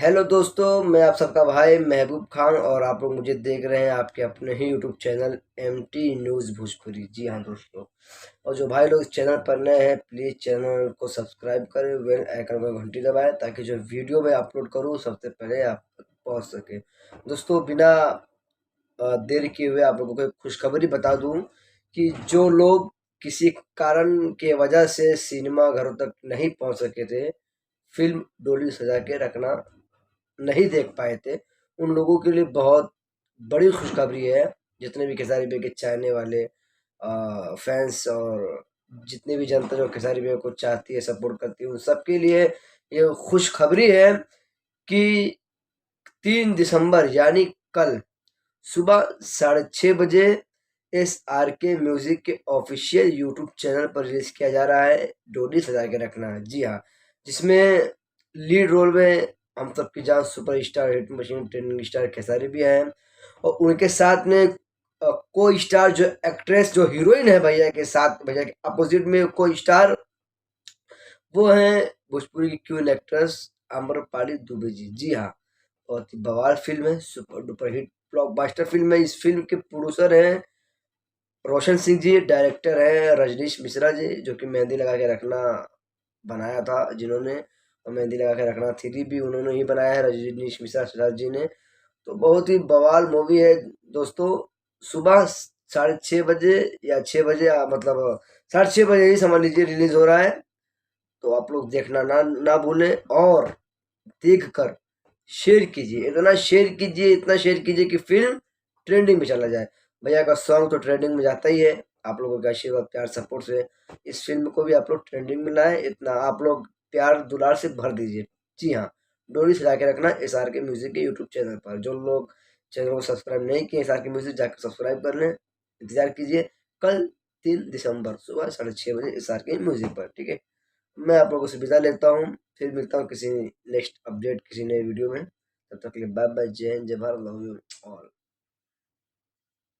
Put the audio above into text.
Hello दोस्तों, मैं आप सबका भाई महबूब खान और आप लोग मुझे देख रहे हैं आपके अपने ही YouTube channel MT news Bhojpuri. जी हाँ दोस्तों, और जो भाई लोग इस चैनल पर नए हैं प्लीज़ चैनल को सब्सक्राइब करें, बेल आइकन पर घंटी दबाएं ताकि जो वीडियो मैं अपलोड करूँ सबसे पहले आप तक पहुँच सके। दोस्तों, बिना देर किए हुए आप लोगों को एक खुशखबरी बता दूं कि जो लोग किसी कारण के वजह से सिनेमा घरों तक नहीं पहुंच सके थे, फिल्म डोली सजा के रखना नहीं देख पाए थे, उन लोगों के लिए बहुत बड़ी खुशखबरी है। जितने भी खेसारी बे के चाहने वाले फैंस और जितनी भी जनता जो खेसारी बे को चाहती है, सपोर्ट करती है, उन सबके लिए ये खुशखबरी है कि 3 दिसंबर यानी कल सुबह 6:30 बजे SRK म्यूजिक के ऑफिशियल यूट्यूब चैनल पर रिलीज किया जा रहा है डोली सजा के रखना। जी हाँ, जिसमें लीड रोल में हम सबकी जान superstar hit machine trending star Khesari भी हैं और उनके साथ में को स्टार जो एक्ट्रेस जो हीरोइन है भैया के साथ, भैया के अपोजिट में को स्टार वो हैं भोजपुरी की क्वीन एक्ट्रेस आम्रपाली दुबे जी। जी हाँ, बहुत ही बवाल फिल्म है, super duper hit blockbuster film है। इस फिल्म के प्रोड्यूसर हैं रोशन सिंह जी, डायरेक्टर है रजनीश मिश्रा जी, जो कि मेहंदी लगा के रखना बनाया था जिन्होंने, और मेहंदी लगा के रखना 3 भी उन्होंने ही बनाया है रजनीश मिश्रा सर जी ने। तो बहुत ही बवाल मूवी है दोस्तों। सुबह 6:30 बजे या 6 बजे मतलब 6:30 बजे ही समझ लीजिए रिलीज हो रहा है। तो आप लोग देखना ना भूलें और देख कर शेयर कीजिए, इतना शेयर कीजिए, इतना शेयर कीजिए कि फिल्म ट्रेंडिंग में चला जाए। भैया का सॉन्ग तो ट्रेंडिंग में जाता ही है, आप लोगों के आशीर्वाद प्यार सपोर्ट से इस फिल्म को भी आप लोग ट्रेंडिंग में लाए, इतना आप लोग प्यार दुलार से भर दीजिए। जी हाँ, डोरी सजा के रखना SRK म्यूजिक के यूट्यूब चैनल पर। जो लोग चैनल को सब्सक्राइब नहीं किए SRK म्यूजिक जाकर सब्सक्राइब कर लें, इंतजार कीजिए कल 3 दिसंबर सुबह 6:30 बजे SRK म्यूजिक पर। ठीक है, मैं आप लोगों से विदा लेता हूँ, फिर मिलता हूँ किसी नेक्स्ट अपडेट किसी नए वीडियो में। तब तक के लिए बाय बाय, जय हिंद, जय भारत, लव यू ऑल।